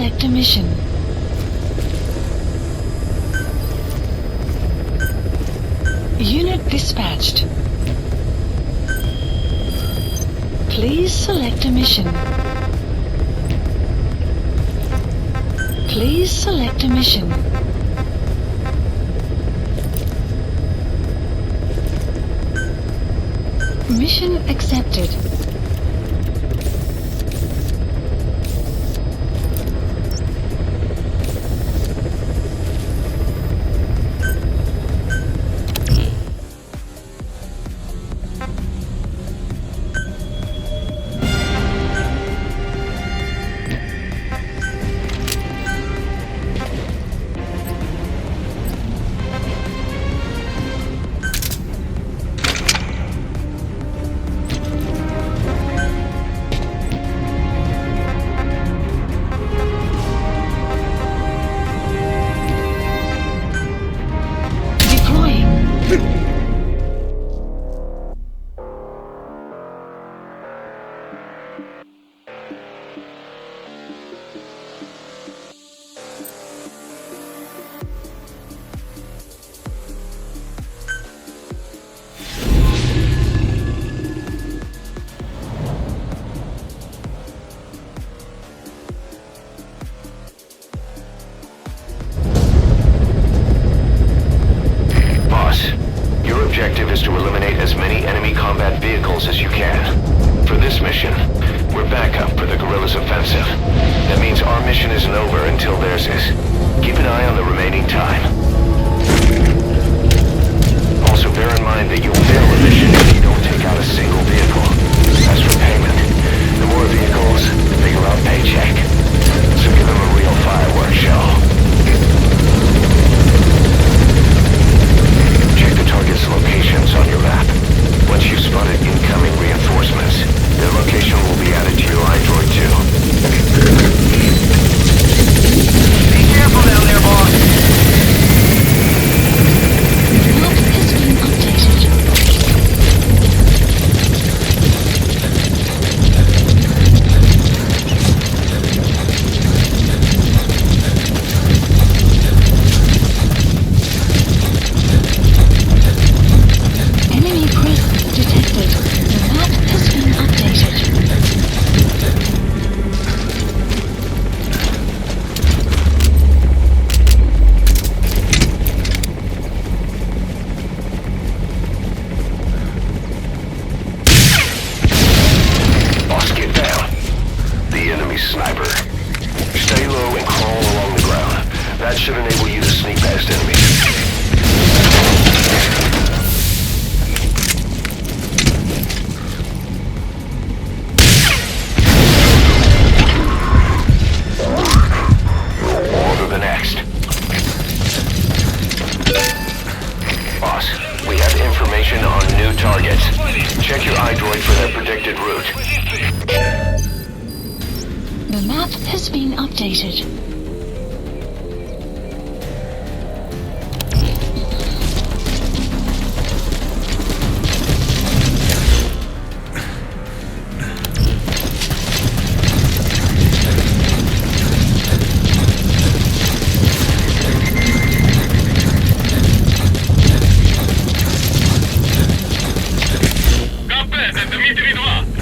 select a mission. Unit dispatched. Please select a mission. Please select a mission. Mission accepted.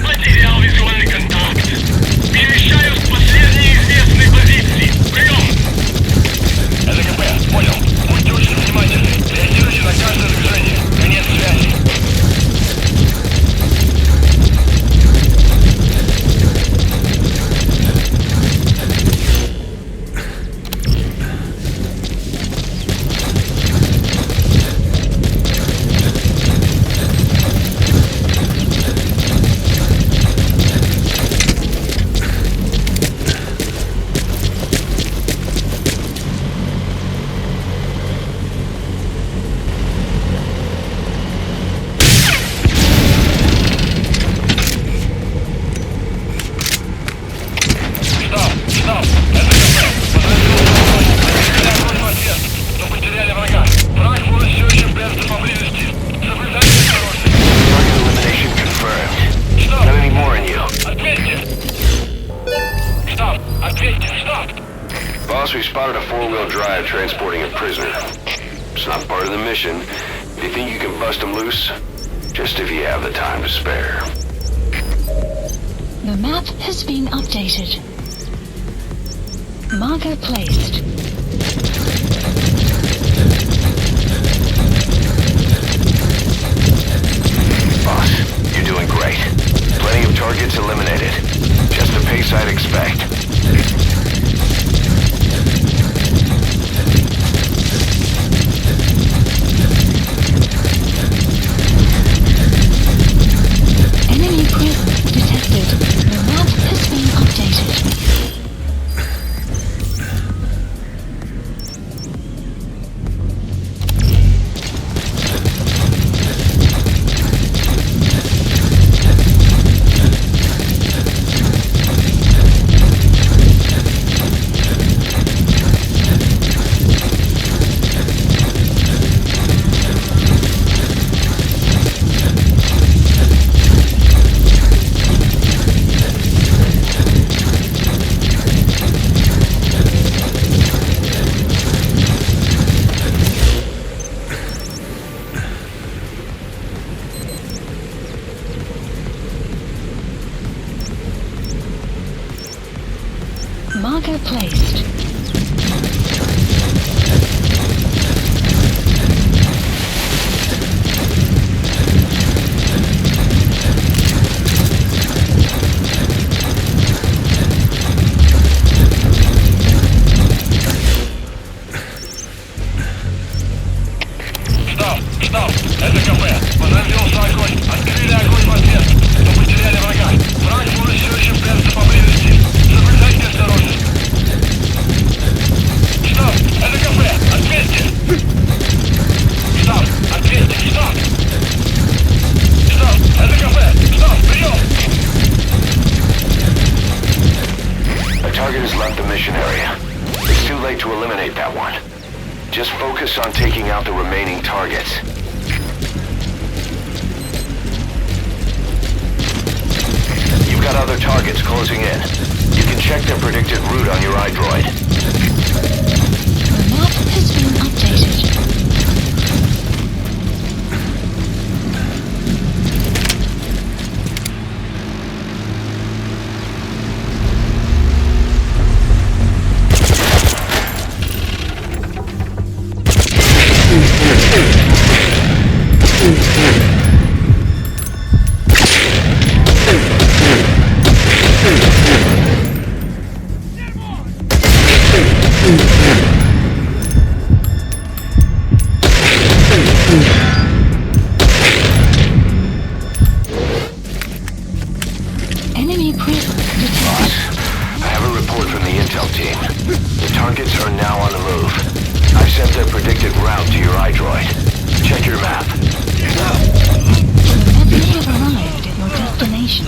Потерял визуальный контакт. Перемещаюсь к последней известной позиции. Boss, we spotted a four-wheel drive transporting a prisoner. It's not part of the mission. Do you think you can bust them loose? Just if you have the time to spare. The map has been updated. Marker placed. Boss, you're doing great. Plenty of targets eliminated. Just the pace I'd expect. Enemy presence detected. The map has been updated. Marker placed. Штаб! Это кафе! Подразделся огонь! Открыли огонь в ответ! Но потеряли врага! Враг может все еще прятаться поблизости! Соблюдайте осторожность! Штаб! Это кафе! Ответьте! Штаб! Ответьте! Штаб! Штаб! Это кафе! Штаб! Прием! A target has left the mission area. It's too late to eliminate that one. Just focus on taking out the remaining targets. You've got other targets closing in. You can check their predicted route on your iDroid. The map has been updated. Enemy presence detected. I have a report from the intel team. The targets are now on the move. I've sent their predicted route to your iDroid. Check your map. The map may have arrived at your destination.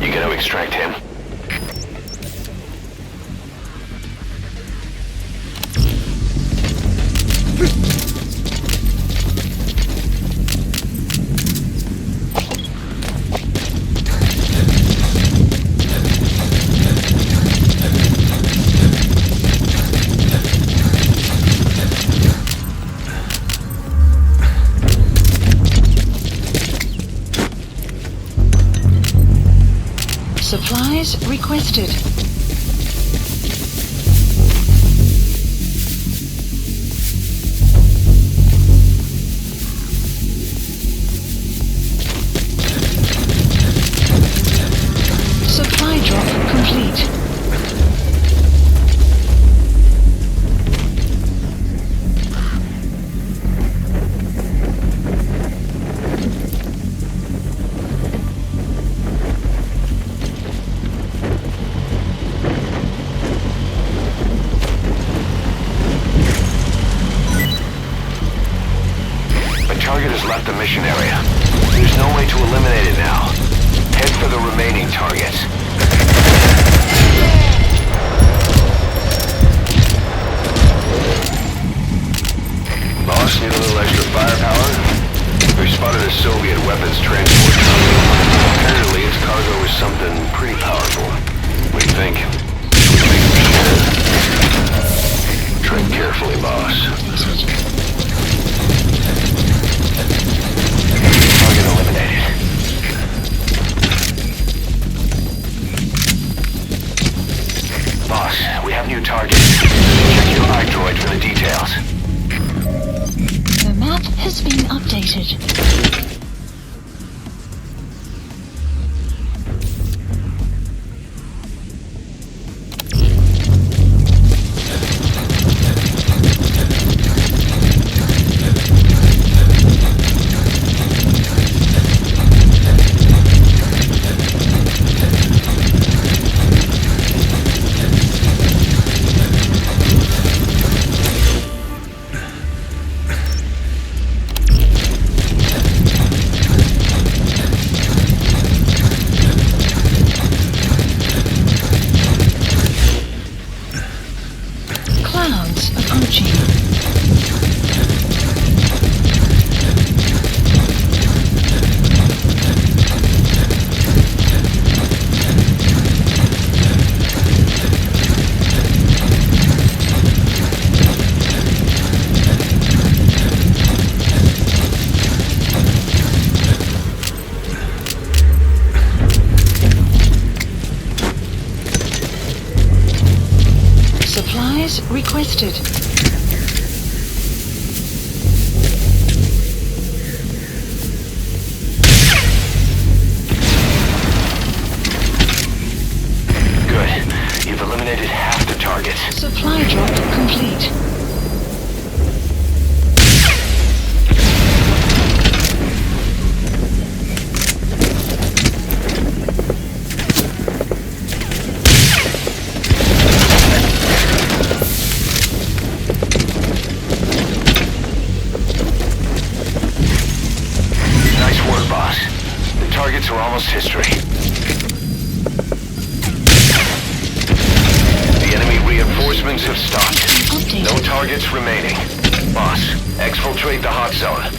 You gonna extract him? Supplies requested. Supply drop complete. target has left the mission area. There's no way to eliminate it now. Head for the remaining targets. Boss, need a little extra firepower? We spotted a Soviet weapons transport truck. Apparently its cargo is something pretty powerful. What do you think? Should we make them share? Tread carefully, boss. Target eliminated. Boss, we have new targets. Check your iDroid for the details. The map has been updated. Requested. Good. You've eliminated half the targets. Supply drop complete. Almost history. The enemy reinforcements have stopped. Updated. No targets remaining. Boss, exfiltrate the hot zone.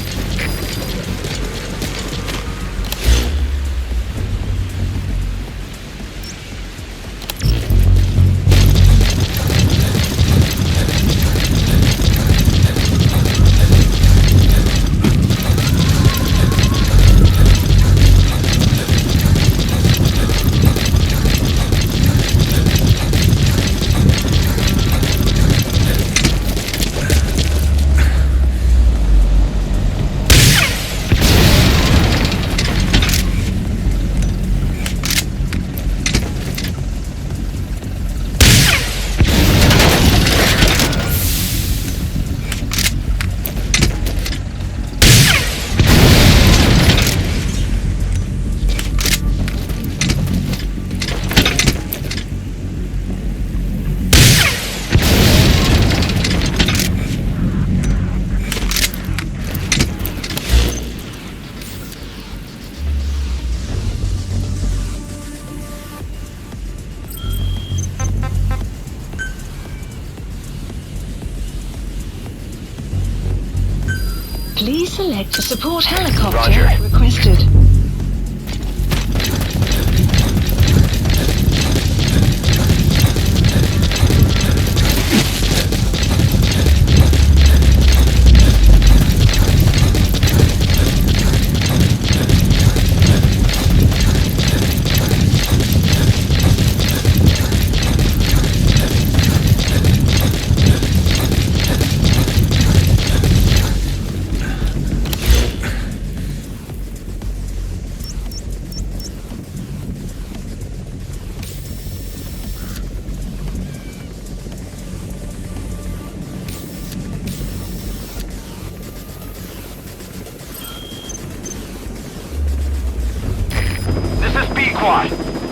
Please select a support helicopter. Roger. Requested.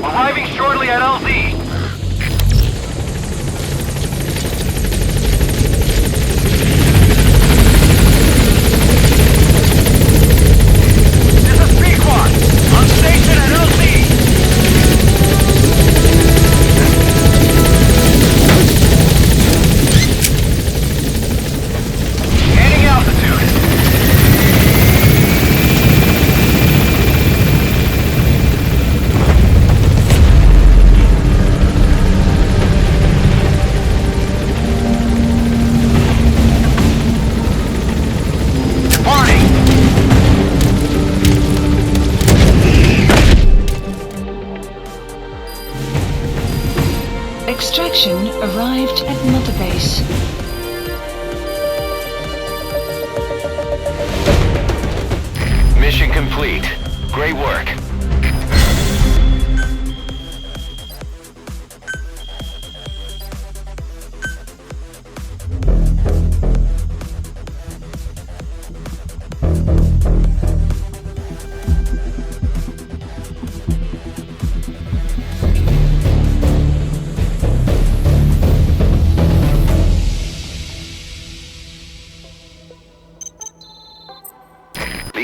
Arriving shortly at LZ. Arrived at Mother Base. Mission complete. Great work.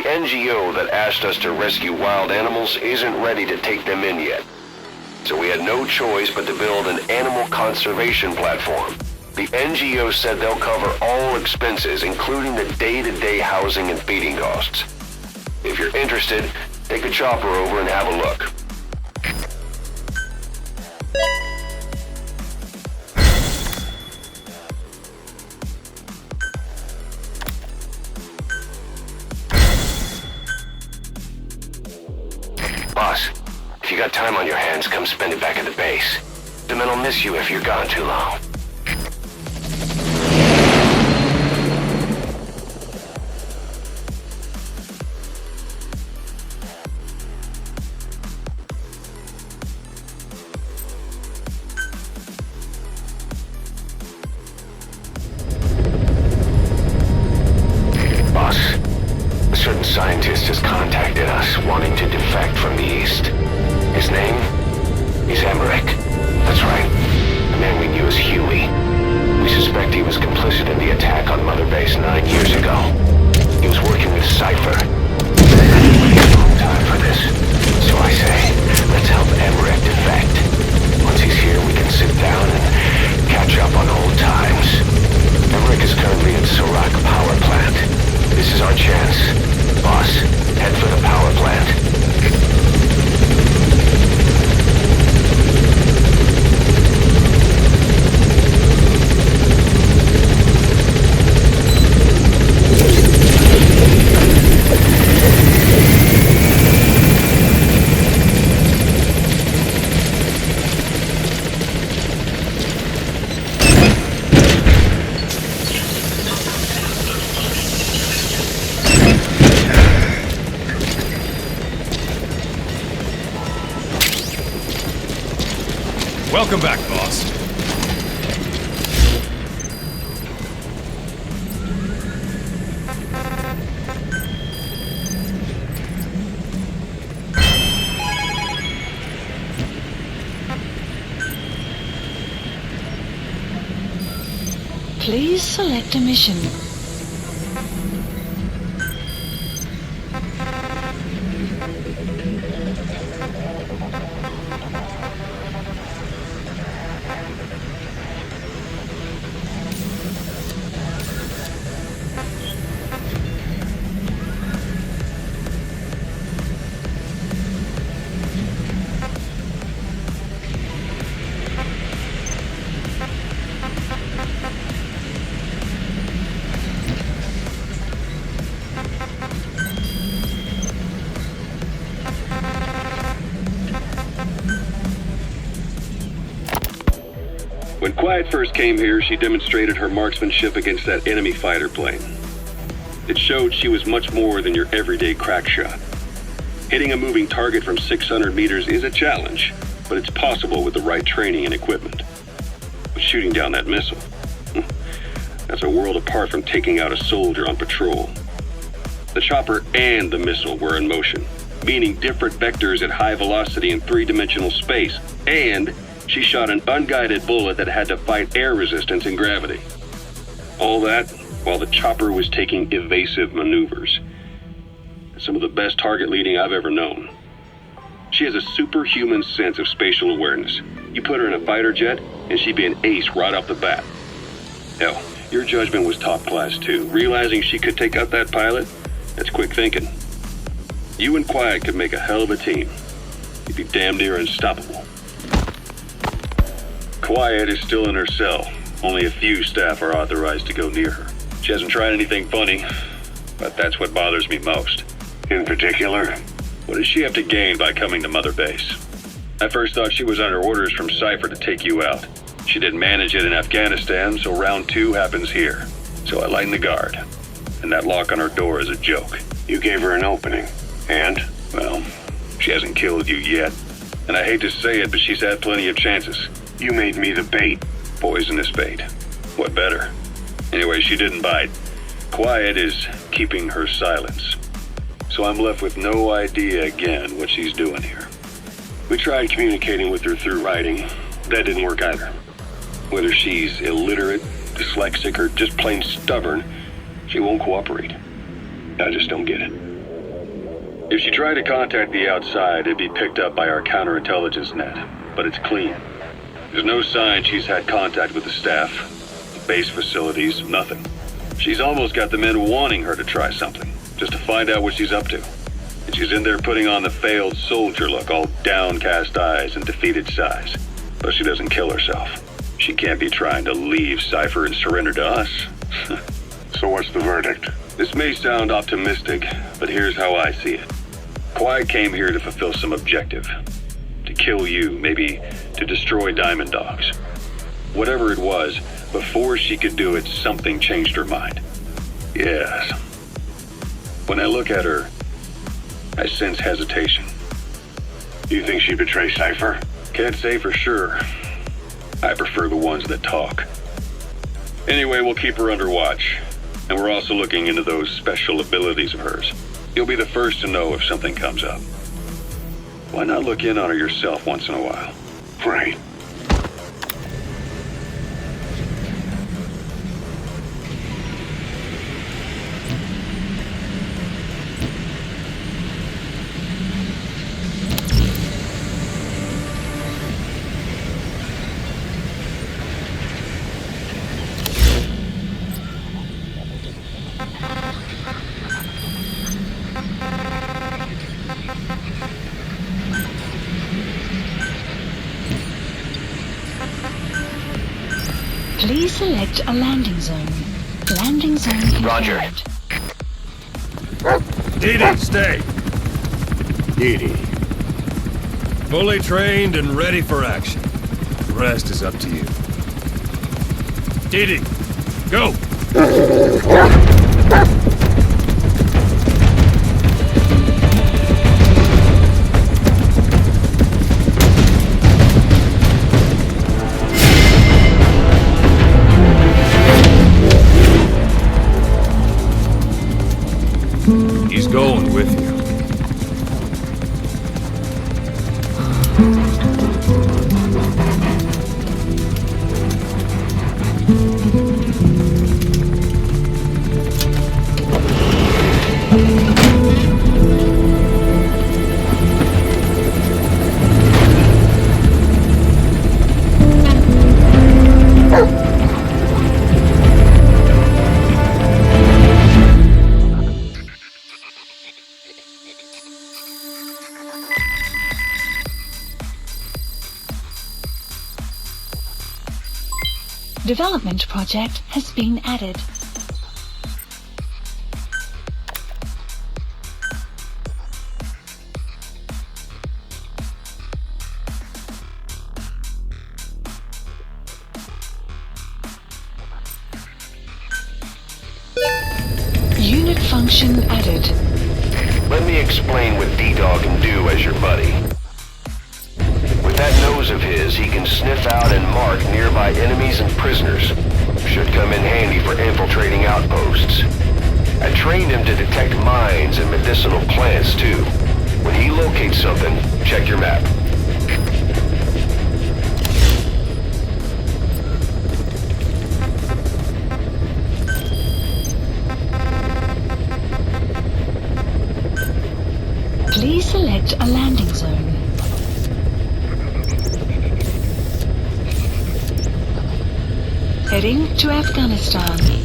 NGO that asked us to rescue wild animals isn't ready to take them in yet. So we had no choice but to build an animal conservation platform. The NGO said they'll cover all expenses, including the day-to-day housing and feeding costs. If you're interested, take a chopper over and have a look. Boss, if you got time on your hands, come spend it back at the base. The men will miss you if you're gone too long. Boss, a certain scientist has contacted us, wanting to defect from the east. His name? He's Emmerich. That's right. The man we knew as Huey. We suspect he was complicit in the attack on Mother Base 9 years ago. He was working with Cypher. We've waited a long time for this. So I say, let's help Emmerich defect. Once he's here, we can sit down and catch up on old times. Emmerich is currently at Sorak Power Plant. This is our chance. Boss, head for the power plant. Welcome back, boss. Please select a mission. When Quiet first came here, she demonstrated her marksmanship against that enemy fighter plane. It showed she was much more than your everyday crack shot. Hitting a moving target from 600 meters is a challenge, but it's possible with the right training and equipment. But shooting down that missile, that's a world apart from taking out a soldier on patrol. The chopper and the missile were in motion, meaning different vectors at high velocity in three-dimensional space, and she shot an unguided bullet that had to fight air resistance and gravity. All that while the chopper was taking evasive maneuvers. Some of the best target leading I've ever known. She has a superhuman sense of spatial awareness. You put her in a fighter jet, and she'd be an ace right off the bat. Hell, your judgment was top class too. Realizing she could take out that pilot, that's quick thinking. You and Quiet could make a hell of a team. You'd be damn near unstoppable. Quiet is still in her cell. Only a few staff are authorized to go near her. She hasn't tried anything funny, but that's what bothers me most. In particular, what does she have to gain by coming to Mother Base? I first thought she was under orders from Cypher to take you out. She didn't manage it in Afghanistan, so round 2 happens here. So I lighten the guard. And that lock on her door is a joke. You gave her an opening. And? Well, she hasn't killed you yet. And I hate to say it, but she's had plenty of chances. You made me the bait. Poisonous bait. What better? Anyway, she didn't bite. Quiet is keeping her silence. So I'm left with no idea again what she's doing here. We tried communicating with her through writing. That didn't work either. Whether she's illiterate, dyslexic, or just plain stubborn, she won't cooperate. I just don't get it. If she tried to contact the outside, it'd be picked up by our counterintelligence net. But it's clean. There's no sign she's had contact with the staff, the base facilities, nothing. She's almost got the men wanting her to try something, just to find out what she's up to. And she's in there putting on the failed soldier look, all downcast eyes and defeated sighs. But she doesn't kill herself. She can't be trying to leave Cypher and surrender to us. So what's the verdict? This may sound optimistic, but here's how I see it. Quiet came here to fulfill some objective. To kill you, maybe to destroy Diamond Dogs. Whatever it was, before she could do it, something changed her mind. Yes. When I look at her, I sense hesitation. You think she betrayed Cypher? Can't say for sure. I prefer the ones that talk. Anyway, we'll keep her under watch. And we're also looking into those special abilities of hers. You'll be the first to know if something comes up. Why not look in on her yourself once in a while? Right. Please select a landing zone. Landing zone confirmed. Roger. Didi, stay. Didi. Fully trained and ready for action. The rest is up to you. Didi, go! He's going with you. Development project has been added. Unit function added. Let me explain what D-Dog can do as your buddy. With that nose of his, he can sniff out and mark nearby enemies and prisoners. Should come in handy for infiltrating outposts. I trained him to detect mines and medicinal plants, too. When he locates something, check your map. Please select a landing zone. Heading to Afghanistan.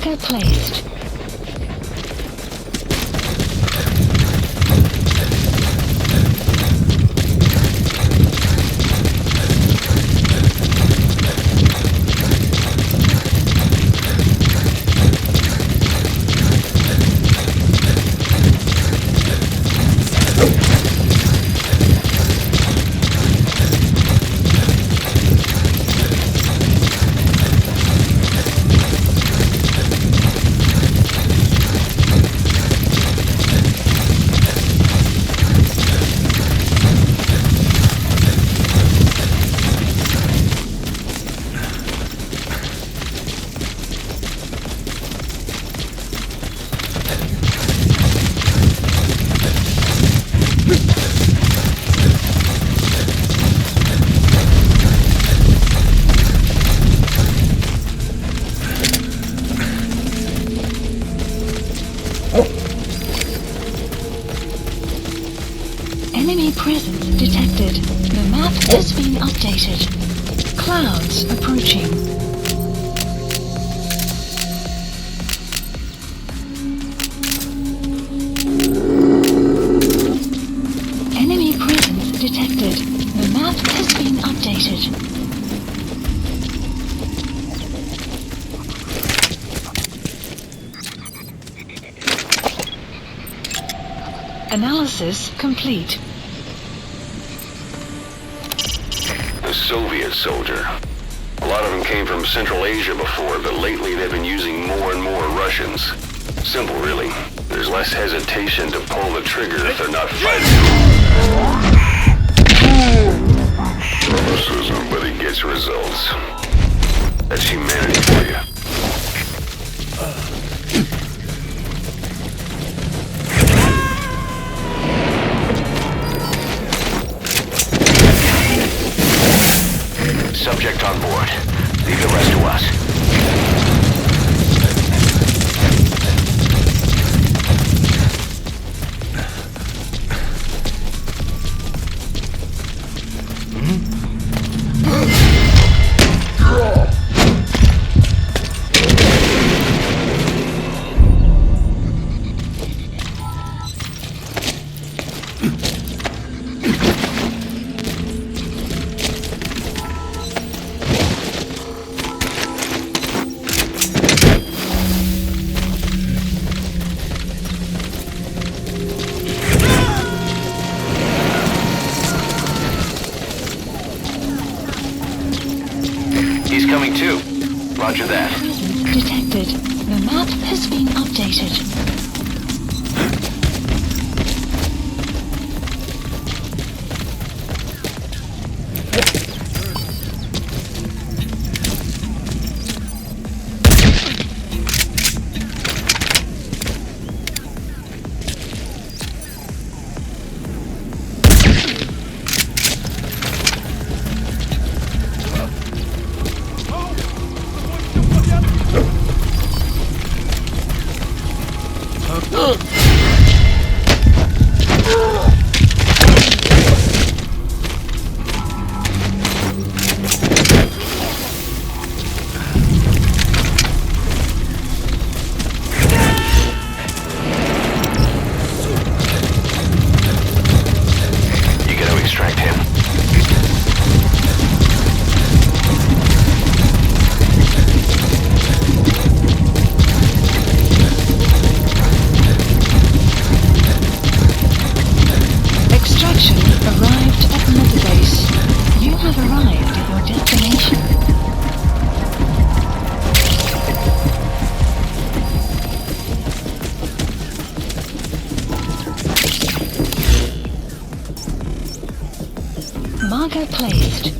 Marker placed. Enemy presence detected. The map has been updated. Clouds approaching. Enemy presence detected. The map has been updated. Analysis complete. The Soviet soldier. A lot of them came from Central Asia before, but lately they've been using more and more Russians. Simple, really. There's less hesitation to pull the trigger if they're not fighting. Promises, but he gets results. That's humanity for you. Subject on board. Leave the rest to us. He's coming too. Roger that. Presence detected. The map has been updated. Marker placed.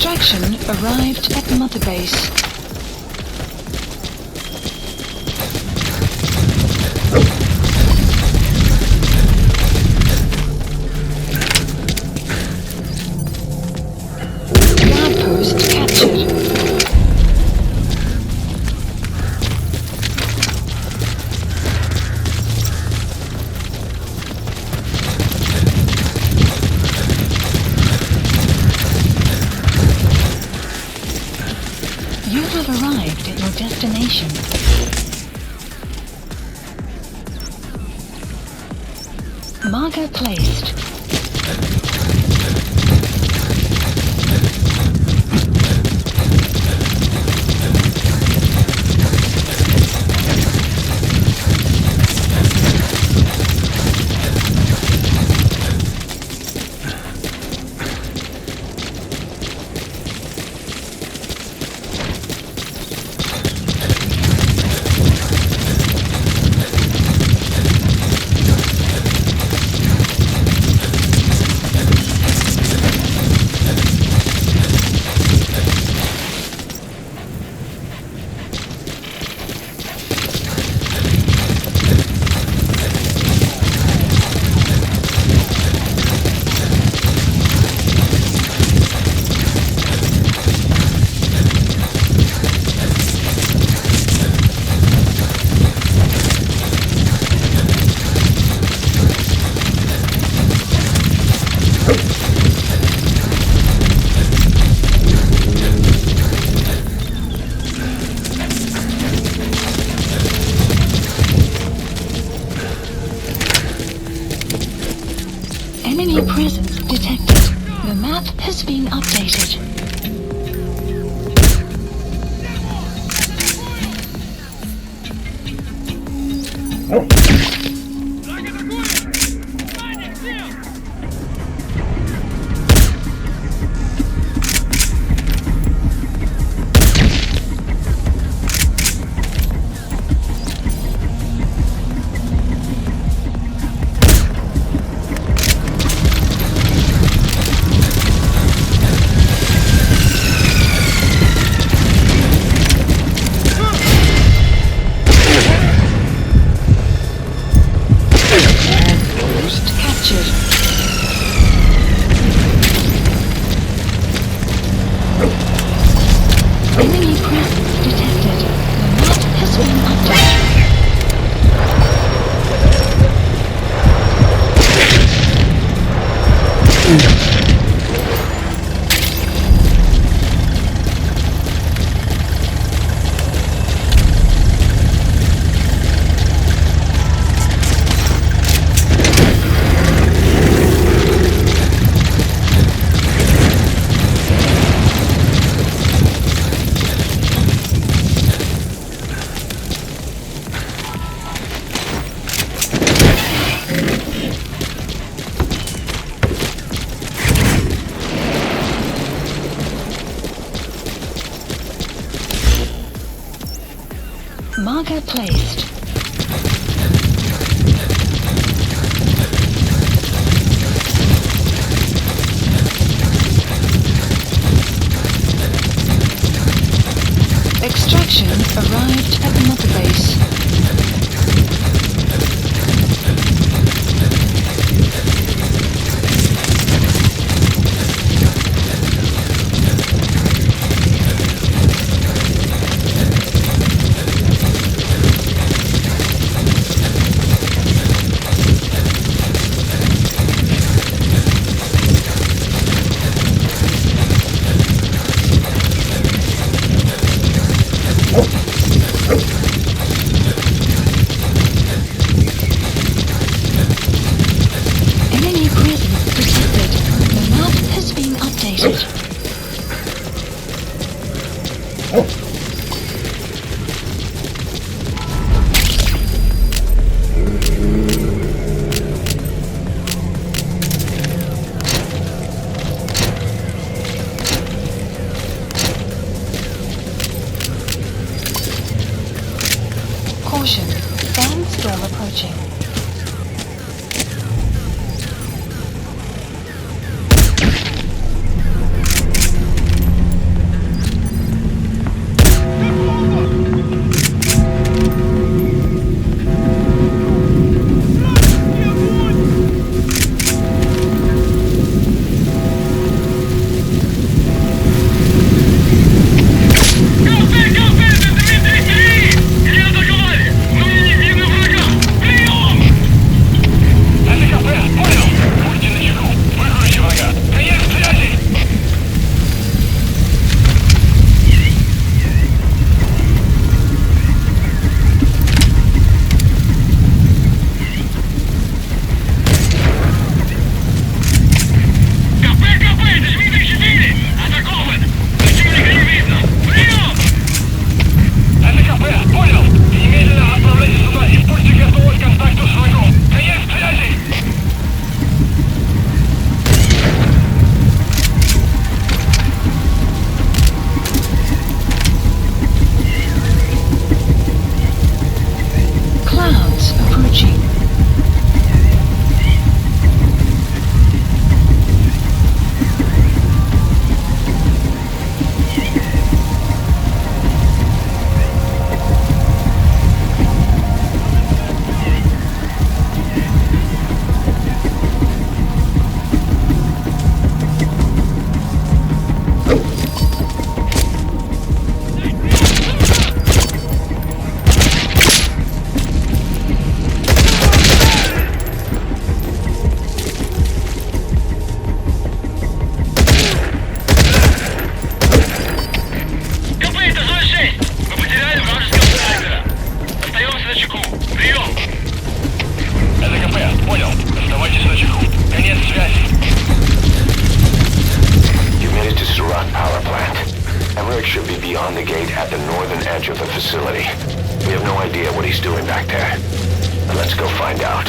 Extraction arrived at Mother Base. Outpost captured. You have arrived at your destination. Marker placed. Enemy presence detected. The map has been updated. Enemy presence detected. The map has been updated. Marker placed. Extraction arrived at Mother Base. Enemy presence detected. The map has been updated. Caution, sandstorm approaching. rot power plant. Emmerich should be beyond the gate at the northern edge of the facility. We have no idea what he's doing back there. Now let's go find out.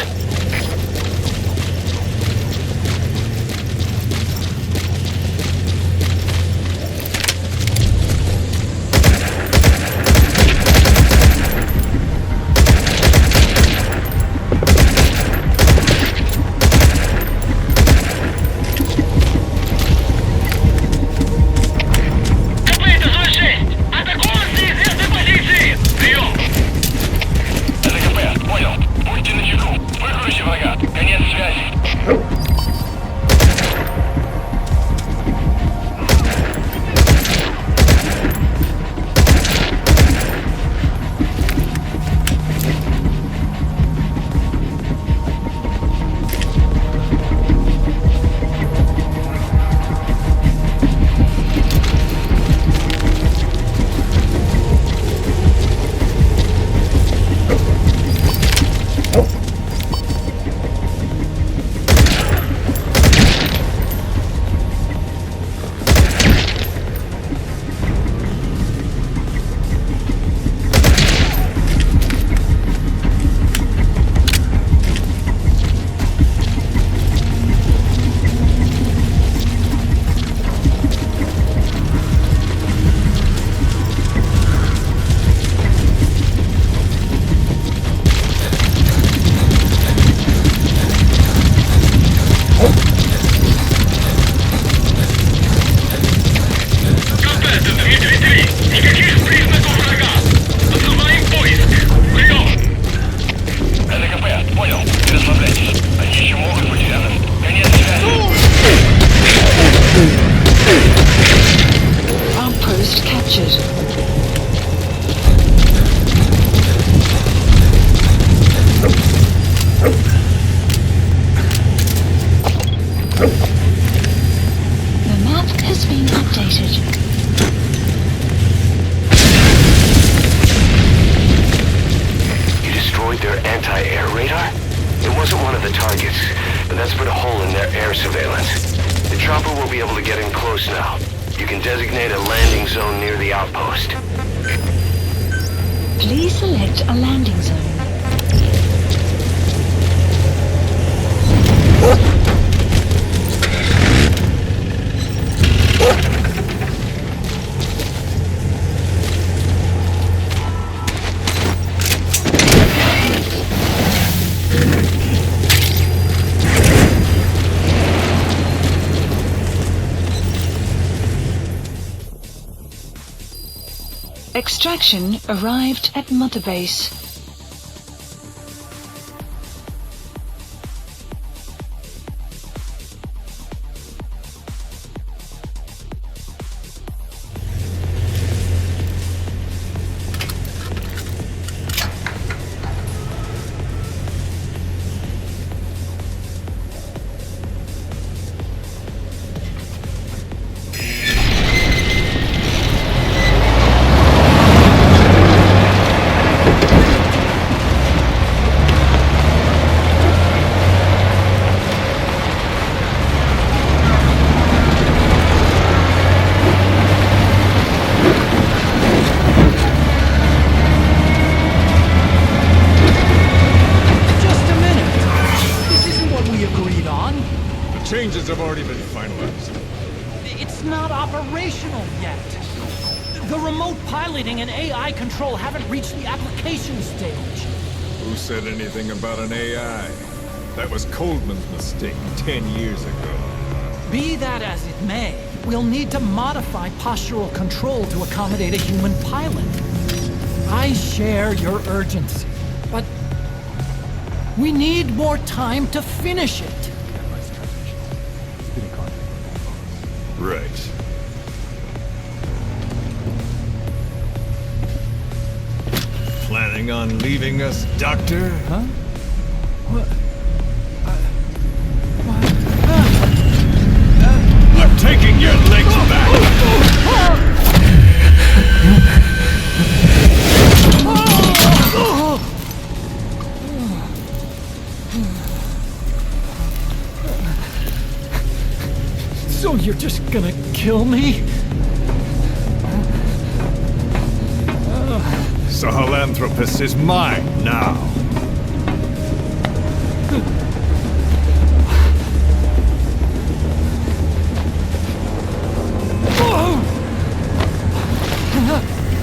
Please select a landing zone. Extraction arrived at Mother Base. Changes have already been finalized. It's not operational yet. The remote piloting and AI control haven't reached the application stage. Who said anything about an AI? That was Coldman's mistake 10 years ago. Be that as it may, we'll need to modify postural control to accommodate a human pilot. I share your urgency, but we need more time to finish it. Right. Planning on leaving us, Doctor? Huh? What? I'm taking your legs back! So you're just gonna kill me? Sahelanthropus is mine now.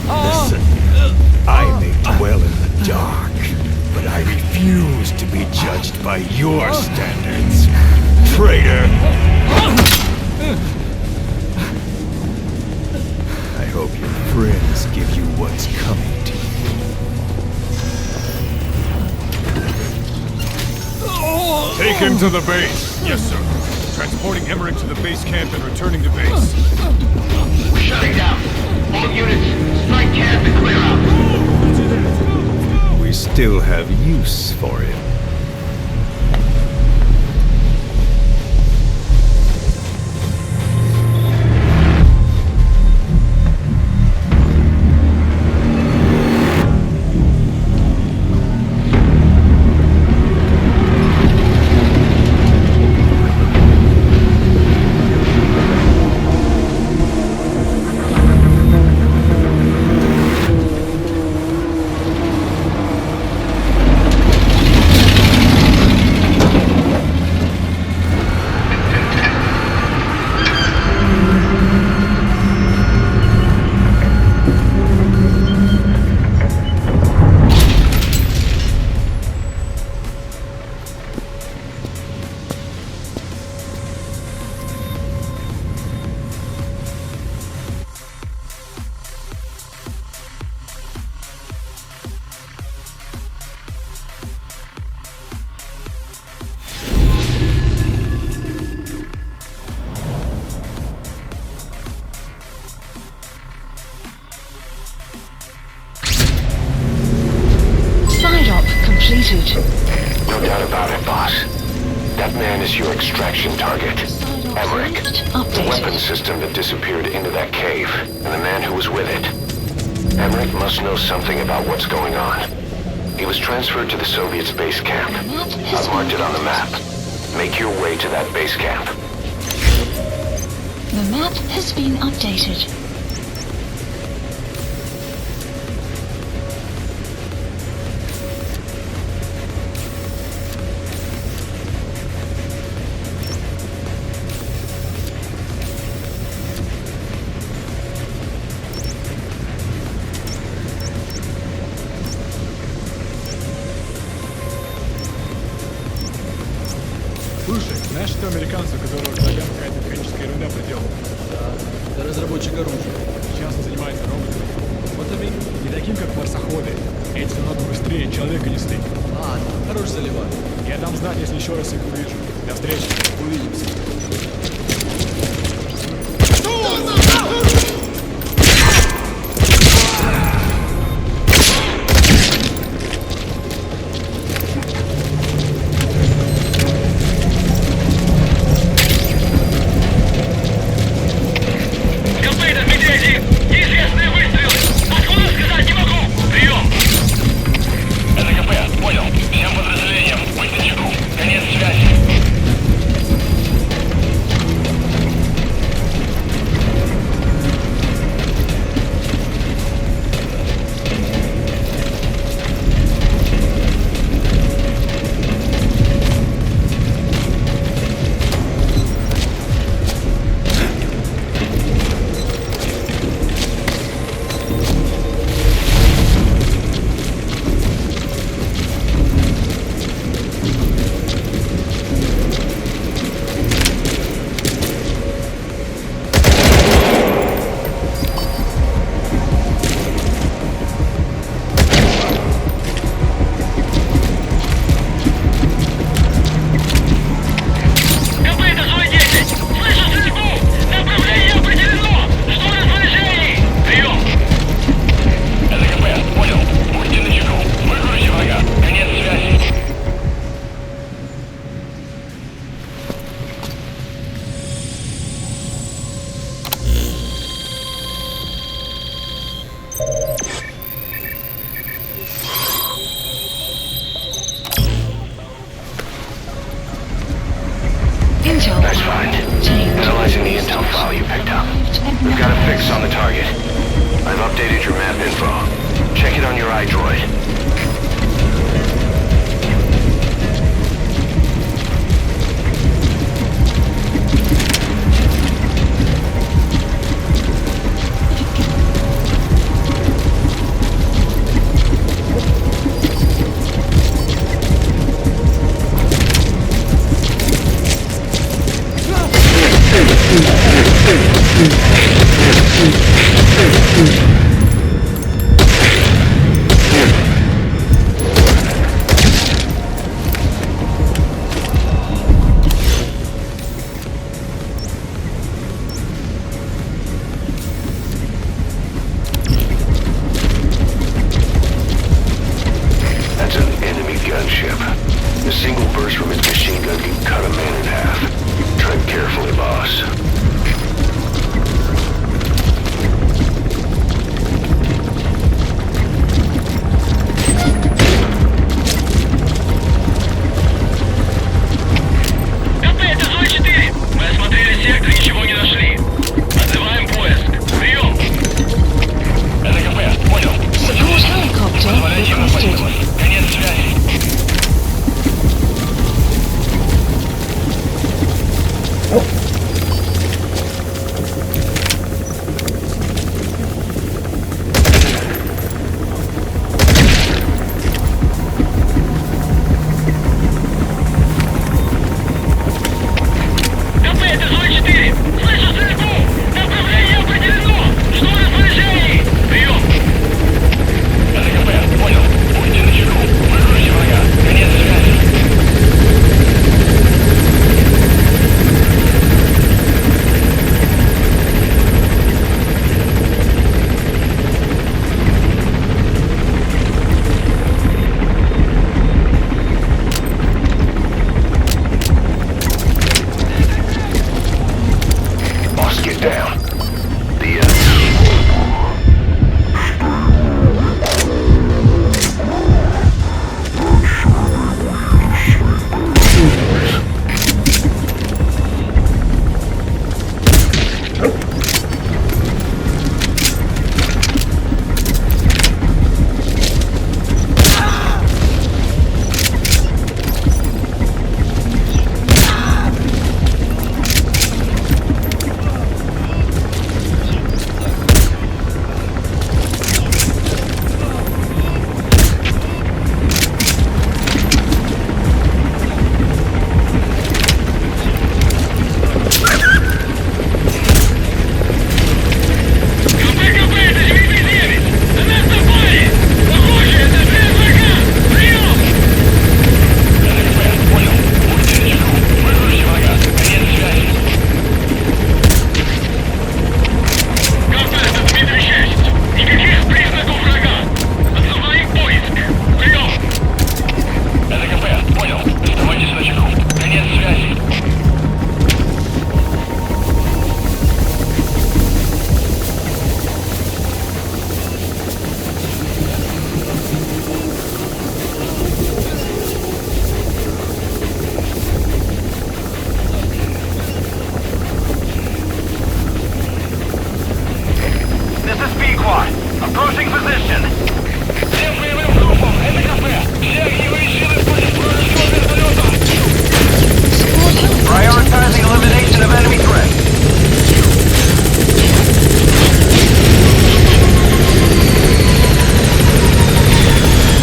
Listen, I may dwell in the dark, but I refuse to be judged by your standards, traitor! I hope your friends give you what's coming to you. Take him to the base. Yes, sir. Transporting Emmerich to the base camp and returning to base. We're shutting down. All units, strike camp and clear out. We still have use for him. No doubt about it, boss. That man is your extraction target. Emmerich, the weapon system that disappeared into that cave, and the man who was with it. Emmerich must know something about what's going on. He was transferred to the Soviets' base camp. I've marked it on the map. Make your way to that base camp. The map has been updated. Слушай, знаешь, что американцу, которого ногам какая-то механическая ерунда приделала? Да, это разработчик оружия. Сейчас он занимается роботами. Вот именно. Не таким, как марсоходы. Эти намного быстрее человека несли. Ладно, хорош заливать. Я дам знать, если еще раз их увижу. До встречи. Увидимся. Неизвестные выстрелы! Откуда сказать не могу! Прием! Это КП, понял. Всем подразделениям, быть начеку. Конец связи. A single burst from its machine gun can cut a man in half. Tread carefully, boss. КП, это Зой 4. Мы осмотрели сектор и ничего не нашли. Отзываем поиск. Прием. Это КП, понял. Support helicopter requested. Конец связи. КП, это Зой 4. Слышу стрельбу. Направление определено. Что в распоряжении? Прием. Это КП, понял. Будьте начеку. Выкройте врага. Конец связи. Boss, get down. The Approaching position. Всем боевым группам, это КП. Все огневые силы против вражеского вертолета. Prioritizing elimination of enemy threat.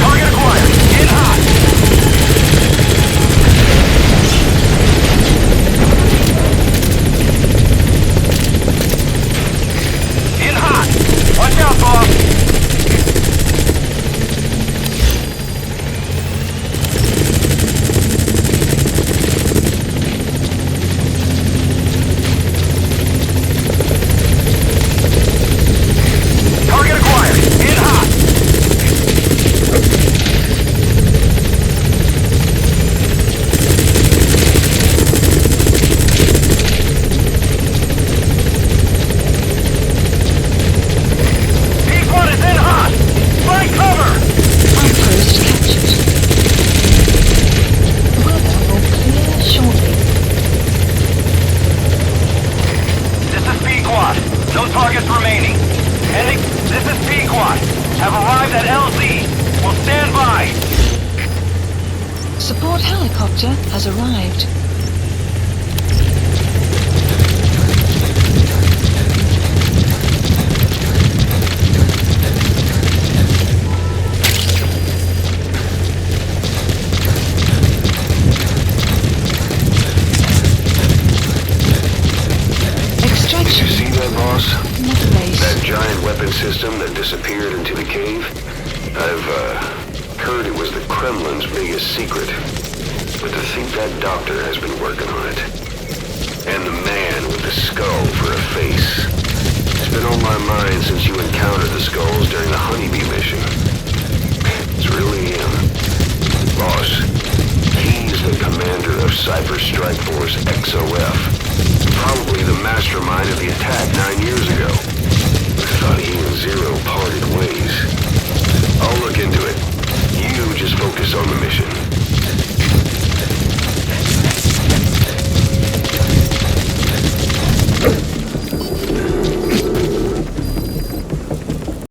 Target acquired. Get hot. In hot. Watch out, boss. Target acquired. In hot. P1 is in hot. Find cover. Outpost captured. Weather will clear shortly. This is P-Quad. No targets remaining. Ending. This is P-Quad. Have arrived at LZ. Will stand by. Support helicopter has arrived. Did Extraction. you see that, boss? Mother base. That giant weapon system that disappeared into the cave? I've heard it was the Kremlin's biggest secret. But to think that doctor has been working on it. And the man with the skull for a face. It's been on my mind since you encountered the skulls during the honeybee mission. It's really him. Boss, he Cypher Strike Force XOF. Probably the mastermind of the attack 9 years ago. I thought he and Zero parted ways. I'll look into it. You just focus on the mission.